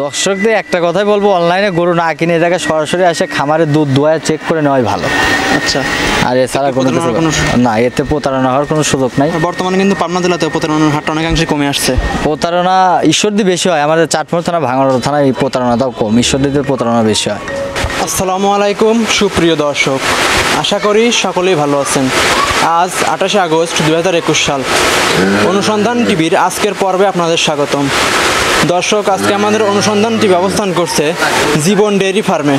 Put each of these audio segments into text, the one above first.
দর্শকদের একটা কথাই বলবো, অনলাইনে গরু না কিনে এটাকে সরাসরি এসে খামারে দুধ দোয়ায় চেক করে নেওয়াই ভালো। আচ্ছা, আর এছাড়া কোনো কিছু না, এতে প্রতারণা হওয়ার কোনো সুযোগ নাই। বর্তমানে কিন্তু পাবনা জেলাতে প্রতারণার হারটা অনেকাংশে কমে আসছে। প্রতারণা ঈশ্বরদী বেশি হয়, আমাদের চাটমোহর থানা ভাঙড় থানায় এই প্রতারণাটাও কম, ঈশ্বরদীতে প্রতারণা বেশি হয়। আসসালামু আলাইকুম সুপ্রিয় দর্শক, আশা করি সকলেই ভালো আছেন। আজ 28 আগস্ট 2021 সাল। অনুসন্ধান টিভির আজকের পর্বে আপনাদের স্বাগতম। দর্শক, আজকে আমাদের অনুসন্ধান টিভি অবস্থান করছে জীবন ডেয়ারি ফার্মে।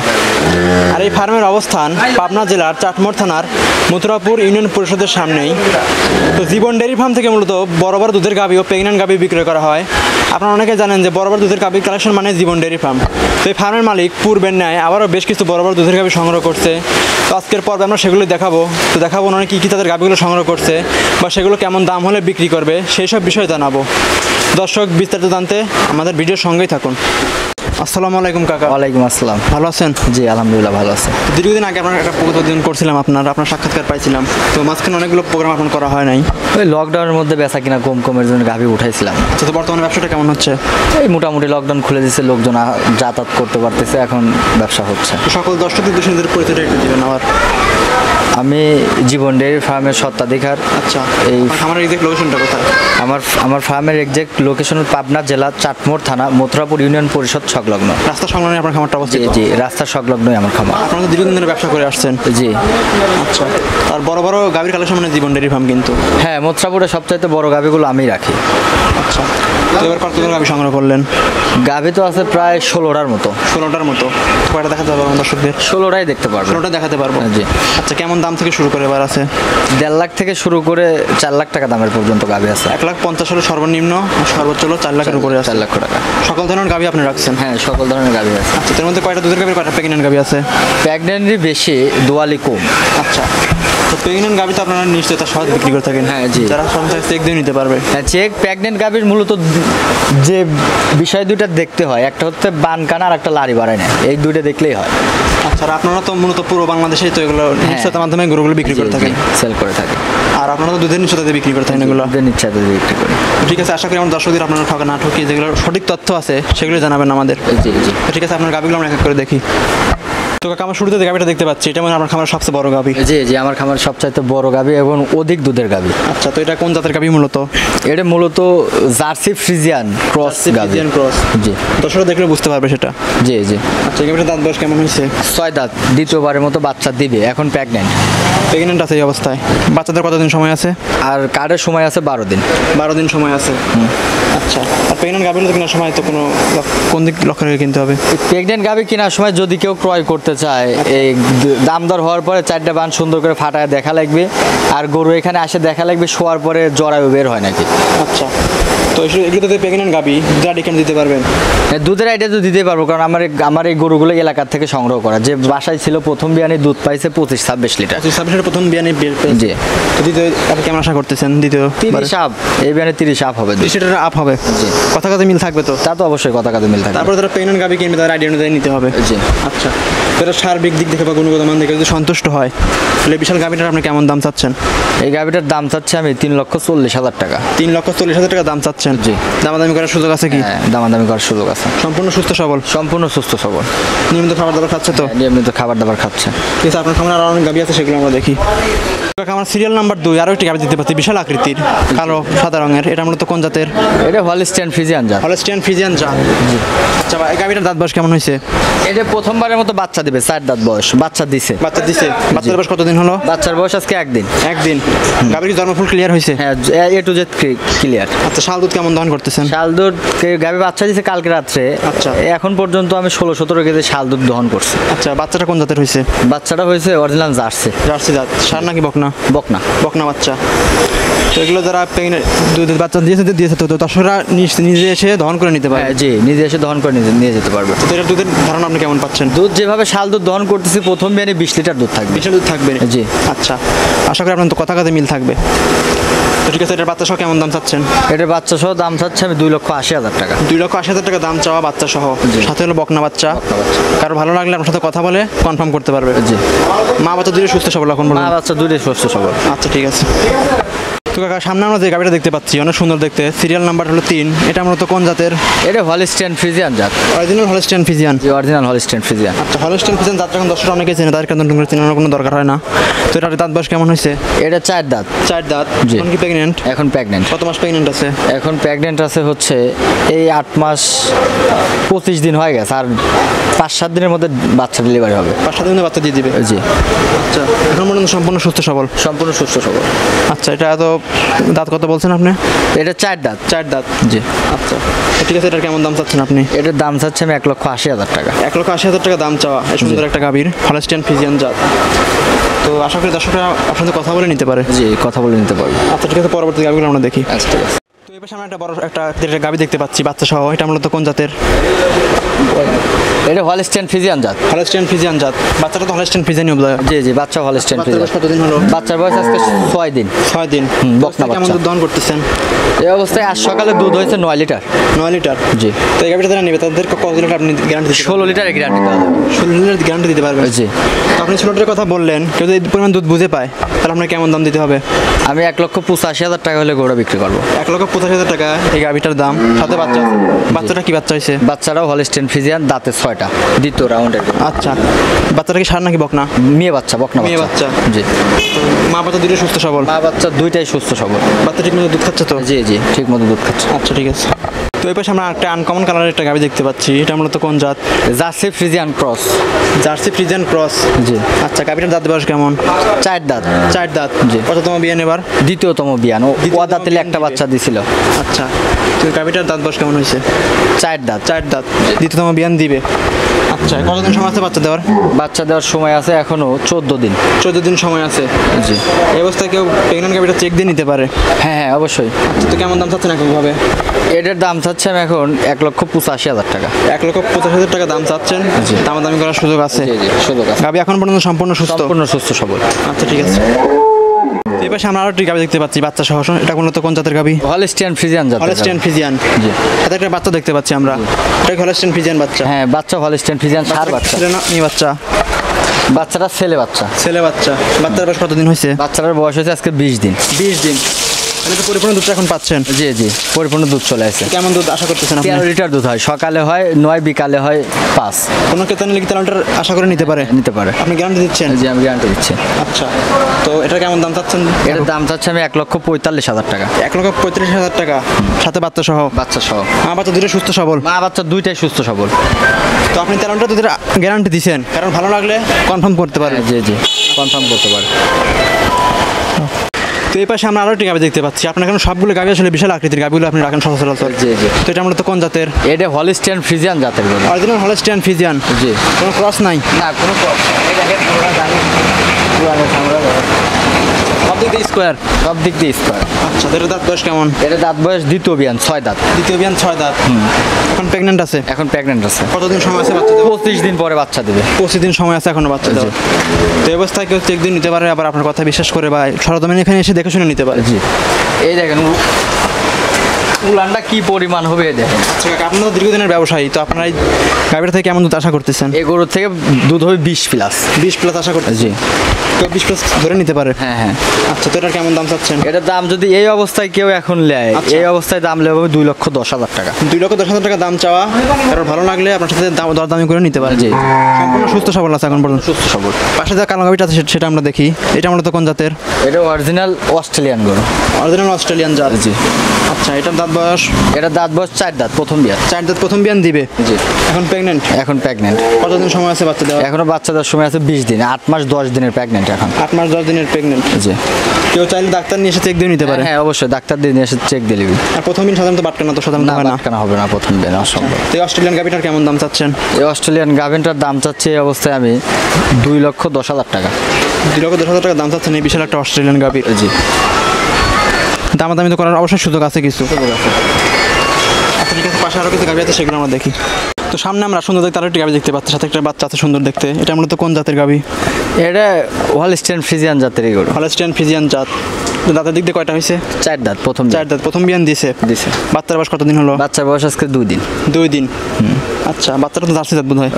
আর এই ফার্মের অবস্থান পাবনা জেলার চাটমোহর থানার মথুরাপুর ইউনিয়ন পরিষদের সামনেই। তো জীবন ডেয়ারি ফার্ম থেকে মূলত বড় বড় দুধের গাভী ও প্রেগন্যান্ট গাভী বিক্রয় করা হয়। আপনারা অনেকে জানেন যে বড় বড় দুধের গাভীর কালেকশন মানে জীবন ডেয়ারি ফার্ম। তো এই ফার্মের মালিক পূর্বের ন্যায় আবারও বেশ কিছু বড় বড় দুধের গাভী সংগ্রহ করছে। তো আজকের পর্বে আমরা সেগুলো দেখাবো। তো দেখাবো ওনারা কী কী তাদের গাভীগুলো সংগ্রহ করছে বা সেগুলো কেমন দাম হলে বিক্রি করবে সেই সব বিষয় জানাবো। দর্শক, বিস্তারিত জানতে আমাদের ভিডিওর সঙ্গেই থাকুন। আসসালামু আলাইকুম কাকা। ওয়ালাইকুম আসসালাম। ভালো আছেন? জি আলহামদুলিল্লাহ ভালো আছে। দীর্ঘদিন আগে আপনার একটা প্রতিবেদন করছিলাম, আপনার সাক্ষাৎকার পাইছিলাম। তো মাঝখানে অনেকগুলো প্রোগ্রাম আপনার করা হয় নাই। ওই লকডাউনের মধ্যে বেচা কিনা কমের জন্য গাভী উঠাইছিলাম। আচ্ছা, তো বর্তমানে ব্যবসাটা কেমন হচ্ছে? এই মোটামুটি লকডাউন খুলে দিচ্ছে, লোকজন যাতায়াত করতে পারতেছে, এখন ব্যবসা হচ্ছে। তো সকল দর্শকদের উদ্দেশ্যে নিজের পরিচয়টা একটু দিবেন আবার। আমি জীবন ডেয়ারি ফার্মের স্বত্বাধিকার। আচ্ছা, এই আমার এক্সাক্ট লোকেশনটা কোথায়? আমার ফার্মের এক্সাক্ট লোকেশন পাবনা জেলা চাটমোহর থানা মথুরাপুর ইউনিয়ন পরিষদ সংলগ্ন। রাস্তা সংলগ্ন আপনার খামারটা অবস্থিত? জি, রাস্তার সংলগ্নই আমার খামার। আপনারা তো দীর্ঘদিন ধরে ব্যবসা করে আসছেন? জি। আচ্ছা, আর বড় বড় গাভীর কালেকশন মানে জীবন ডেয়ারি ফার্ম কিন্তু? হ্যাঁ, মথুরাপুরে সবচাইতে বড় গাভীগুলো আমি রাখি। আচ্ছা, তো এবার কতগুলো গাভী সংগ্রহ করলেন? গাভী তো আছে প্রায় 16টার মতো। 16টার মতো? কয়টা দেখাতে পারবো দর্শকদের? 16টাই দেখতে পারবো। 16টা দেখাতে পারবো? জি। আচ্ছা, কেমন দাম থেকে শুরু করে এবার আছে? 1.5 লাখ থেকে শুরু করে 4 লাখ টাকা দামের পর্যন্ত গাভী আছে। 1,50,000 হলো সর্বনিম্ন, সর্বোচ্চ হলো 4 লাখের উপরে আছে। 4 লক্ষ টাকা। সকল ধরনের গাভী আপনি রাখছেন? হ্যাঁ, সকল ধরনের গাভী আছে। আচ্ছা, তার মধ্যে কয়টা দুধের গাভী, কয়টা প্রেগন্যান্ট গাভী আছে? প্রেগন্যান্টই বেশি, দোয়ালি কম। আচ্ছা, তো প্রেগন্যান্ট গাভী তো আপনারা নিশ্চয়ই তার সহজ বিক্রি করে থাকেন? হ্যাঁ, জি। যারা সন্তান চেক দিয়ে নিতে পারবে? হ্যাঁ, চেক প্রেগন্যান্ট গাভীর মূলত যে বিষয় দুইটা দেখতে হয়, একটা হচ্ছে বানকানা আর একটা লারি বাড়ায় না, এই দুইটা দেখলেই হয়। আচ্ছা, আর আপনারা তো মূলত পুরো বাংলাদেশেই তো এগুলো নিশ্চয়তার মাধ্যমে গরুগুলো বিক্রি করে থাকেন? সেল করে থাকে। আর আপনারা তো দুধের নিশ্চয়তা বিক্রি করে থাকেন এগুলো? দুধের নিশ্চয়তা বিক্রি করি। ঠিক আছে, আশা করি আমার দর্শকদের আপনারা ঠকা না ঠকিয়ে যেগুলো সঠিক তথ্য আছে সেগুলো জানাবেন আমাদের। জি জি। ঠিক আছে, আপনার গাভীগুলো আমরা এক এক করে দেখি। তো কাকা, আমার শুরুতে গাভীটা দেখতে পাচ্ছি, এটা মানে আপনার খামারের সবচেয়ে বড় গাভী? জি জি, আমার খামার সবচাইতে বড় গাভী এবং অধিক দুধের গাভী। আচ্ছা, তো এটা কোন জাতের গাভী মূলত? এটা মূলত জার্সি ফ্রিজিয়ান ক্রস গাভী। ক্রস? জি। দর্শকরা দেখলে বুঝতে পারবে সেটা। জি জি। আচ্ছা, এই গাভীটার দাঁত বয়স কেমন হয়েছে? 6 দাঁত, দ্বিতীয়বারের মতো বাচ্চা দিবে, এখন প্রেগন্যান্ট। প্রেগন্যান্ট আছে এই অবস্থায়? বাচ্চাদের কতদিন সময় আছে? আর কার্ডের সময় আছে 12 দিন। 12 দিন সময় আছে। আচ্ছা, আর প্রেগন্যান্ট গাভীগুলো কেনার সময় তো কোনো কোন দিক লক্ষ্য রেখে কিনতে হবে? প্রেগন্যান্ট গাভী কেনার সময় যদি কেউ ক্রয় করতে চায়, এই দাম দর হওয়ার পরে 4টা বান সুন্দর করে ফাটায় দেখা লাগবে, আর গরু এখানে আসে দেখা লাগবে, শোয়ার পরে জরায়ু বের হয় নাকি। আচ্ছা, তো এগুলো তো প্রেগন্যান্ট গাভী, দুধের আইডিয়া দিতে পারবেন? দুধের আইডিয়া তো দিতে পারবো, কারণ আমার এই গরুগুলো এলাকার থেকে সংগ্রহ করা। যে বাসায় ছিল প্রথম বিয়ানে দুধ পাইছে 25-26 লিটার। 26 প্রথম বিয়ানে জি। তো দ্বিতীয় আপনি কেমন আশা করতেছেন? দ্বিতীয় 30 আপ, এই বিয়ানে 30 আপ হবে। 30 লিটার আপ হবে? জি। কথা কথা মিল থাকবে তো? তা তো অবশ্যই কথা কাজে মিল থাকবে। তারপর তারা প্রেগন্যান্ট গাভী কিনবে, তার আইডিয়া অনুযায়ী নিতে হবে? জি। আচ্ছা, তারা সার্বিক দিক দেখে বা গুণগত মান দেখে যদি সন্তুষ্ট হয়, তাহলে বিশাল গাভীটার আপনি কেমন দাম চাচ্ছেন? এই গাভীটার দাম চাচ্ছে আমি 3,40,000 টাকা। 3,40,000 টাকা দাম চাচ্ছেন? জি। দামাদামি করার সুযোগ আছে কি? হ্যাঁ, দামাদামি করার সুযোগ আছে। সম্পূর্ণ সুস্থ সবল? সম্পূর্ণ সুস্থ সবল। নিয়মিত খাবার দাবার খাচ্ছে তো? নিয়মিত খাবার দাবার খাচ্ছে। ঠিক আছে, আপনার খামার আরও অনেক গাভী আছে, সেগুলো আমরা দেখি। আমার সিরিয়াল নাম্বার 2 আরও একটি গাভী দিতে পারছি, বিশাল আকৃতির, কালো সাদা রঙের। এটা মূলত কোন জাতের? এটা হলস্টাইন ফ্রিজিয়ান জাত। হলস্টাইন ফ্রিজিয়ান জাত? আচ্ছা, এই গাভীটার দাঁত বয়স কেমন হয়েছে? এটা প্রথমবারের মতো বাচ্চা দিবে, 4 দাঁত বয়স, বাচ্চা দিছে। বাচ্চা দিছে? বাচ্চার বয়স কতদিন হলো? বাচ্চার বয়স আজকে 1 দিন। 1 দিন? গাভীর জন্মফুল ক্লিয়ার হয়েছে? হ্যাঁ, A to Z ক্লিয়ার। আচ্ছা, শাল দুধ কেমন দহন করতেছেন? শাল দুধ গাভী বাচ্চা দিছে কালকে রাত্রে। আচ্ছা, এখন পর্যন্ত আমি 16-17 কেজি শাল দুধ দহন করছি। আচ্ছা, বাচ্চাটা কোন জাতের হয়েছে? বাচ্চাটা হয়েছে অরিজিনাল জার্সি। জার্সি জাত? ষাঁড় নাকি বকনা? বকনা। বকনা বাচ্চা। তো এগুলো যারা দুধের বাচ্চা দিয়েছে তো দর্শকরা নিজে এসে দহন করে নিতে পারে? জি, নিজে এসে দহন করে নিয়ে যেতে পারবে। তো এটার দুধের ধারণা আপনি কেমন পাচ্ছেন? দুধ যেভাবে শাল দুধ দহন করতেছি, প্রথম বিয়ানে 20 লিটার দুধ থাকবে। 20 দুধ থাকবে? জি। আচ্ছা, আশা করি আপনার তো কথা মিল থাকবে। তো ঠিক আছে, এটার বাচ্চা সহ কেমন দাম চাচ্ছেন? এটার বাচ্চা সহ দাম চাচ্ছে আমি 2,80,000 টাকা। 2,80,000 টাকা দাম চাওয়া, বাচ্চা সহ, সাথে হলো বকনা বাচ্চা। কারো ভালো লাগলে আপনার সাথে কথা বলে কনফার্ম করতে পারবে? জি। মা বাচ্চা দুটোই সুস্থ সবল এখন? মা বাচ্চা দুটোই সুস্থ সবল। আচ্ছা, ঠিক আছে। তো কাকা সামনে আমরা যে গাভিটা দেখতে পাচ্ছি অনেক সুন্দর দেখতে, সিরিয়াল নাম্বার হলো 3, এটা মূলত কোন জাতের? এটা হলিস্টিয়ান ফ্রিজিয়ান জাত। Original Holstein Friesian. জি, অরিজিনাল হলিস্টিয়ান ফ্রিজিয়ান। আচ্ছা, হলস্টিয়ান ফিজিয়ান জাতটা এখন দর্শক অনেকে চেনে, তাদের কারণে তুমি চেনার কোনো দরকার হয় না। তো এটার দাঁত বয়স কেমন হয়েছে? এটা 4 দাঁত। 4 দাঁত। জি। এখন কি প্রেগনেন্ট? এখন প্রেগনেন্ট। কত মাস প্রেগনেন্ট আছে? এখন প্রেগনেন্ট আছে হচ্ছে এই 8 মাস 25 দিন হয়ে গেছে, আর 5-7 দিনের মধ্যে বাচ্চা ডেলিভারি হবে। 5-7 দিনে বাচ্চা দিয়ে দিবে। জি, আচ্ছা, এখন পর্যন্ত সম্পূর্ণ সুস্থ সবল। সম্পূর্ণ সুস্থ সবল। আচ্ছা, এটা তো দাঁত কত বলছেন আপনি? এটা 4 দাঁত। 4 দাঁত। জি। আচ্ছা, তো ঠিক আছে, এটার কেমন দাম চাচ্ছেন আপনি? এটার দাম চাচ্ছে আমি 1,80,000 টাকা। 1,80,000 টাকা দাম চাওয়া এই সুন্দর একটা গাভীর হলস্টিয়ান ফিজিয়ান জাত। তো আশা করি দর্শকরা আপনার সাথে কথা বলে নিতে পারে। জি, কথা বলে নিতে পারবো। আচ্ছা, ঠিক আছে, পরবর্তী গাভীগুলো আমরা দেখি। আচ্ছা, ঠিক আছে। তো এই পাশে আমরা একটা বড় একটা গাভী দেখতে পাচ্ছি বাচ্চা সহ, এটা মূলত কোন জাতের? এটা হলিস্টিয়ান ফ্রিজিয়ান জাত। হলস্টিয়ান ফিজিয়ান জাত। বাচ্চাটা তো হলস্টিয়ান ফিজিয়ানই বোধ হয়। জি জি, বাচ্চা হলিস্টিয়ান বাচ্চার ফ্রিজিয়ান। বয়স কতদিন হলো? বাচ্চার বয়স আজকে 6 দিন। 6 দিন। বকনা কেমন বাচ্চা। দুধ দহন করতেছেন? এই অবস্থায় আজ সকালে দুধ হয়েছে 9 লিটার। 9 লিটার। জি। তো এই গাভীটা যারা নেবে তাদের কত লিটার আপনি গ্যারান্টি দিতে 16 লিটারের গ্যারান্টি দেওয়া যাবে। 16 লিটার গ্যারান্টি দিতে পারবেন? জি। তো আপনি 16 লিটার কথা বললেন, কেউ যদি এই পরিমাণ দুধ বুঝে পায় তাহলে আপনার কেমন দাম দিতে হবে? আমি 1,85,000 টাকা হলে গরুটা বিক্রি করবো। 1,85,000 টাকা এই গাভীটার দাম। সাথে বাচ্চা আছে। বাচ্চাটা কি বাচ্চা হয়েছে? বাচ্চারাও হলিস্টিয়ান ফ্রিজিয়ান, দাঁতে 6টা, দ্বিতীয় রাউন্ডের। আচ্ছা, বাচ্চাটা কি সার নাকি বকনা? মেয়ে বাচ্চা, বকনা মেয়ে বাচ্চা। জি। তো মা বাচ্চা দুটো সুস্থ সবল? মা বাচ্চা দুইটাই সুস্থ সবল। বাচ্চা ঠিক মতো দুধ খাচ্ছে তো? জি জি, ঠিক মতো দুধ খাচ্ছে। আচ্ছা, ঠিক আছে। তো এই পাশে আমরা একটা আনকমন কালারের একটা গাভী দেখতে পাচ্ছি, এটা মূলত কোন জাত? Jersey Friesian cross. Jersey Friesian cross. জি। আচ্ছা, গাভীটার দাঁত বয়স কেমন? 4 দাঁত। 4 দাঁত। জি। কততম বিয়ে নেবার? দ্বিতীয়তম বিয়ান। ও দ্বিতীয়তম দাঁতেলে বিয়ান একটা দিবে। বাচ্চা দিছিল। আচ্ছা, তো গাভীটার দাঁত বয়স কেমন হয়েছে? 4 দাঁত। 4 দাঁত। দ্বিতীয়তম বিয়ান দিবে। আচ্ছা, কতদিন সময় আছে বাচ্চা দেওয়ার? বাচ্চা দেওয়ার সময় আছে এখনো 14 দিন। 14 দিন সময় আছে। জি। এই অবস্থায় কেউ প্রেগনেন্ট গাভীটা চেক দিয়ে নিতে পারে? হ্যাঁ হ্যাঁ, অবশ্যই। আচ্ছা, তো কেমন দাম চাচ্ছেন এককভাবে? এটার দাম চাচ্ছে আমি এখন 1,85,000 টাকা। 1,85,000 টাকা দাম চাচ্ছেন। জি। দামাদামি করার সুযোগ আছে? জি জি, সুযোগ আছে। গাভী এখন পর্যন্ত সম্পূর্ণ সুস্থ? সম্পূর্ণ সুস্থ সবল। আচ্ছা, ঠিক আছে। তো এই পাশে আমরা আরো একটি গাভী দেখতে পাচ্ছি বাচ্চা সহ, এটা মূলত কোন জাতের গাভী? হলিস্টিয়ান ফ্রিজিয়ান জাতের। Holstein Friesian. জি। সাথে একটা বাচ্চা দেখতে পাচ্ছি আমরা, এটা কি হলস্টিয়ান ফিজিয়ান বাচ্চা? হ্যাঁ, বাচ্চা হলিস্টিয়ান ফ্রিজিয়ান, সার বাচ্চা। ছেলে না মেয়ে বাচ্চা? বাচ্চাটা ছেলে বাচ্চা। ছেলে বাচ্চা। বাচ্চার বয়স কতদিন হয়েছে? বাচ্চাটার বয়স হয়েছে আজকে 20 দিন। 20 দিন। তাহলে তো পরিপূর্ণ দুধটা এখন পাচ্ছেন? জি জি, পরিপূর্ণ দুধ চলে আসে। কেমন দুধ আশা করতেছেন আপনি? 13 লিটার দুধ হয়, সকালে হয় 9, বিকালে হয় 5। কোনো ক্রেতা নিলে কি 13 লিটার আশা করে নিতে পারে? নিতে পারে। আপনি গ্যারান্টি দিচ্ছেন? জি, আমি গ্যারান্টি দিচ্ছি। আচ্ছা, তো এটা কেমন দাম চাচ্ছেন? এটার দাম চাচ্ছে আমি 1,45,000 টাকা। 1,35,000 টাকা সাথে বাচ্চা সহ? বাচ্চা সহ। মা বাচ্চা দুটো সুস্থ সবল? মা বাচ্চা দুইটাই সুস্থ সবল। তো আপনি 13 লিটার দুধের গ্যারান্টি দিচ্ছেন, কারণ ভালো লাগলে কনফার্ম করতে পারেন? জি জি, কনফার্ম করতে পারে। তো এই পাশে আমরা আরও একটি গাভী দেখতে পাচ্ছি, আপনার এখন সবগুলো গাভী আসলে বিশাল আকৃতির গাভীগুলো আপনি রাখেন সচরাচর। জি জি। তো এটা মূলত কোন জাতের? এটা হলিস্টিয়ান ফ্রিজিয়ান জাতের গরু। Original Holstein Friesian. জি। কোনো ক্রস নাই? না, কোনো সব দিক দিয়ে স্কোয়ার? সব দিক দিয়ে স্কোয়ার। আচ্ছা, তো এটার দাঁত বয়স কেমন? এটা দাঁত বয়স দ্বিতীয় বিয়ান, 6 দাঁত। দ্বিতীয় বিয়ান, 6 দাঁত। এখন প্রেগনেন্ট আছে? এখন প্রেগনেন্ট আছে। কতদিন সময় আছে বাচ্চা দেওয়ার? 25 দিন পরে বাচ্চা দেবে। 25 দিন সময় আছে এখনো বাচ্চা দেওয়ার। তো এই অবস্থায় কেউ চেক দিয়ে নিতে পারে, আবার আপনার কথা বিশ্বাস করে বা সরজমিনে এখানে এসে দেখে শুনে নিতে পারে? জি। এই দেখেন উলানটা কি পরিমাণ হবে, এই দেখেন। আচ্ছা কাকা, আপনার তো দীর্ঘদিনের ব্যবসায়ী, তো আপনারা এই গাভীটা থেকে কেমন দুধ আশা করতেছেন? এই গরুর থেকে দুধ হবে 20+। 20+ আশা করতেছি। জি। কেউ 20+ ধরে নিতে পারে? হ্যাঁ হ্যাঁ। আচ্ছা, তো এটার কেমন দাম চাচ্ছেন? এটার দাম যদি এই অবস্থায় কেউ এখন নেয়, আচ্ছা। এই অবস্থায় দাম নেবে 2,10,000 টাকা। 2,10,000 টাকা দাম চাওয়া, কারণ ভালো লাগলে আপনার সাথে দরদামি করে নিতে পারে? জি। সম্পূর্ণ সুস্থ সবল আছে এখন পর্যন্ত? সুস্থ সবল। পাশে যে কালো গাভীটা আছে সেটা আমরা দেখি, এটা মূলত কোন জাতের? এটা অরিজিনাল অস্ট্রেলিয়ান গরু। অরিজিনাল অস্ট্রেলিয়ান জাত। জি। আচ্ছা, এটার দাঁত বয়স? এটা দাঁত বয়স 4 দাঁত, প্রথম বিয়ান। 4 দাঁত, প্রথম বিয়ান দিবে। জি। এখন প্রেগনেন্ট? এখন প্রেগনেন্ট। কতদিন সময় আছে বাচ্চা দেওয়ার? এখনো বাচ্চা দেওয়ার সময় আছে 20 দিন। 8 মাস 10 দিনের প্রেগনেন্ট এখন। 8 মাস 10 দিনের প্রেগনেন্ট। জি। কেউ চাইলে ডাক্তার নিয়ে এসে চেক দিয়ে নিতে পারে? হ্যাঁ, অবশ্যই ডাক্তার দিয়ে নিয়ে এসে চেক দিয়ে নিবি। আর প্রথম দিন সাধারণত বাটকানা তো সাধারণত না, হয় না? বাটখানা হবে না প্রথম দিন, অসম্ভব। তো এই অস্ট্রেলিয়ান গাভীটার কেমন দাম চাচ্ছেন? এই অস্ট্রেলিয়ান গাভিনটার দাম চাচ্ছে এই অবস্থায় আমি 2,10,000 টাকা। 2,10,000 টাকা দাম চাচ্ছেন এই বিশাল একটা অস্ট্রেলিয়ান গাভী? জি। দামাদামি তো করার অবশ্যই সুযোগ আছে কিছু? আচ্ছা, ঠিক আছে, পাশে আরও কিছু গাভী আছে, সেগুলো আমরা দেখি। তো সামনে আমরা সুন্দর দেখতে আরও একটি গাভী দেখতে পাচ্ছি, সাথে একটা বাচ্চা আছে সুন্দর দেখতে, এটা মূলত কোন জাতের গাভী? এটা হলিস্টিয়ান ফ্রিজিয়ান জাতেরই গরু। হলস্টিয়ান ফিজিয়ান জাত। দাঁতের দিক দিয়ে কয়টা হয়েছে? 4 দাঁত, প্রথম 4 দাঁত, প্রথম বিয়ান দিয়েছে। দিছে। বাচ্চার বয়স কতদিন হলো? বাচ্চার বয়স আজকে 2 দিন। 2 দিন। আচ্ছা, বাচ্চাটা তো জার্সি দাঁত বোধ হয়।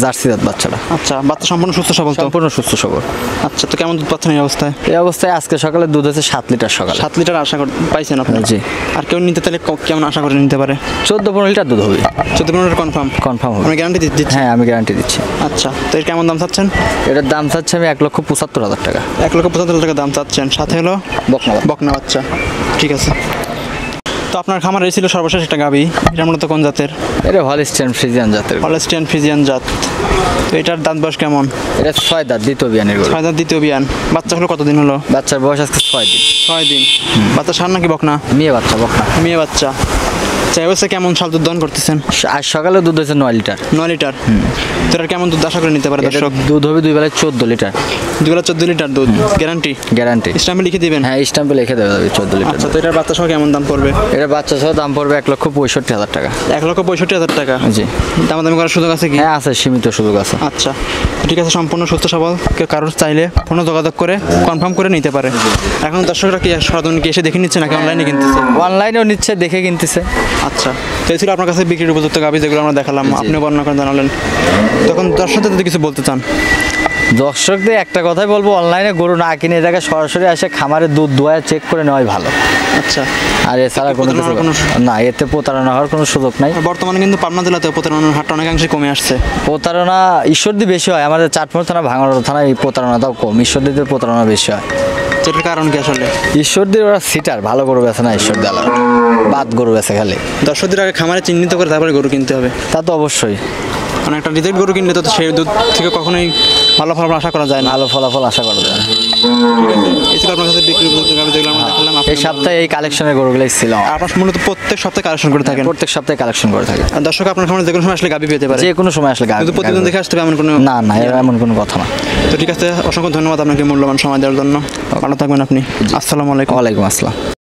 জার্সি দাঁত বাচ্চাটা। আচ্ছা, বাচ্চা সম্পূর্ণ সুস্থ সবল তো? সম্পূর্ণ সুস্থ সবল। আচ্ছা, তো কেমন দুধ পাচ্ছেন এই অবস্থায়? এই অবস্থায় আজকে সকালে দুধ হচ্ছে 7 লিটার সকালে। 7 লিটার আশা পাইছেন আপনি? জি। আর কেউ নিতে তাহলে কেমন আশা করে নিতে পারে? 14-15 লিটার দুধ হবে। 14-15 লিটার কনফার্ম? কনফার্ম হবে। আপনি গ্যারান্টি দিচ্ছেন? হ্যাঁ, আমি গ্যারান্টি দিচ্ছি। আচ্ছা, তো এর কেমন দাম চাচ্ছেন? এটার দাম চাচ্ছি আমি 1,75,000 টাকা। 1,75,000 টাকা দাম চাচ্ছেন, সাথে হলো বকনা বাচ্চা। ঠিক আছে। তো আপনার খামারে ছিল সর্বশেষ একটা গাভী, এটা মূলত কোন জাতের? এটা হলস্টিয়ান ফ্রিজিয়ান জাতের। হলস্টিয়ান ফ্রিজিয়ান জাত। তো এটার দাঁত বয়স কেমন? এটা 6 দাঁত, দ্বিতীয় বিয়ানের গরু। 6 দাঁত, দ্বিতীয় বিয়ান। বাচ্চা হলো কতদিন হলো? বাচ্চার বয়স আজকে 6 দিন। 6 দিন। বাচ্চা সার নাকি বকনা? মেয়ে বাচ্চা, বকনা। মেয়ে বাচ্চা। চাই অবস্থা কেমন সাল দুধ দহন করতেছেন? আজ সকালে দুধ হয়েছে 9 লিটার। 9 লিটার। তো এটার কেমন দুধ আশা করে নিতে পারে এটা দর্শক? দুধ হবে 2 বেলায় 14 লিটার। 2 বেলা 14 লিটার দুধ গ্যারান্টি? গ্যারান্টি। স্ট্যাম্পে লিখে দিবেন? হ্যাঁ, স্ট্যাম্পে লিখে দেওয়া যাবে 14 লিটার। আচ্ছা, তো এটার বাচ্চা সহ কেমন দাম পড়বে? এটা বাচ্চা সহ দাম পড়বে 1,65,000 টাকা। 1,65,000 টাকা। জি। দামাদামি করার সুযোগ আছে কি? হ্যাঁ, আছে, সীমিত সুযোগ আছে। আচ্ছা, ঠিক আছে। সম্পূর্ণ সুস্থ সবল, কেউ কারোর চাইলে ফোনে যোগাযোগ করে কনফার্ম করে নিতে পারে। এখন দর্শকরা কি সরজনকে এসে দেখে নিচ্ছে নাকি অনলাইনে কিনতেছে? অনলাইনেও নিচ্ছে, দেখে কিনতেছে। আচ্ছা, তো এই ছিল আপনার কাছে বিক্রির উপযুক্ত গাভী যেগুলো আমরা দেখালাম, আপনি বর্ণনা করে জানালেন। তখন দর্শকদের যদি কিছু বলতে চান? দর্শকদের একটা কথাই বলবো, অনলাইনে গরু না কিনে এই জায়গায় সরাসরি আসে খামারে দুধ দোয়া চেক করে নেওয়াই ভালো। আচ্ছা। আর এছাড়া কোনো কিছু না, এতে প্রতারণা হওয়ার কোনো সুযোগ নাই। বর্তমানে কিন্তু পাবনা জেলাতে প্রতারণার হারটা অনেকাংশে কমে আসছে। প্রতারণা ঈশ্বরদী বেশি হয়, আমাদের চাটমোহর থানা, ভাঙড় থানায় এই প্রতারণাটাও কম, ঈশ্বরদীতে প্রতারণা বেশি হয়। যেটার কারণ কি আসলে? ঈশ্বরদীর ওরা সিটার, ভালো গরু বেছে না ঈশ্বরদী আলাদা, বাদ গরু বেছে খালি। দর্শকদের আগে খামারে চিহ্নিত করে তারপরে গরু কিনতে হবে। তা তো অবশ্যই। মানে একটা রিজেক্ট গরু কিনলে তো সেই দুধ থেকে কখনোই ভালো ফলাফল আশা করা যায় না। ভালো ফলাফল আশা করা যায় না। এই ছিল আপনার কাছে বিক্রির উপযুক্ত গাভী যেগুলো আমরা দেখালাম। এই সপ্তাহে এই কালেকশনের গরুগুলোই ছিল। আপনার মূলত প্রত্যেক সপ্তাহে কালেকশন করে থাকেন? প্রত্যেক সপ্তাহে কালেকশন করে থাকে। আর দর্শক আপনার খামারে যে কোনো সময় আসলে গাভী পেতে পারে? যে কোনো সময় আসলে কিন্তু প্রতিদিন দেখে আসতে হবে এমন কোনো? না না, এমন কোনো কথা না। তো ঠিক আছে, অসংখ্য ধন্যবাদ আপনাকে মূল্যবান সময় দেওয়ার জন্য। ভালো থাকবেন আপনি। আসসালামু আলাইকুম। ওয়ালাইকুম আসসালাম।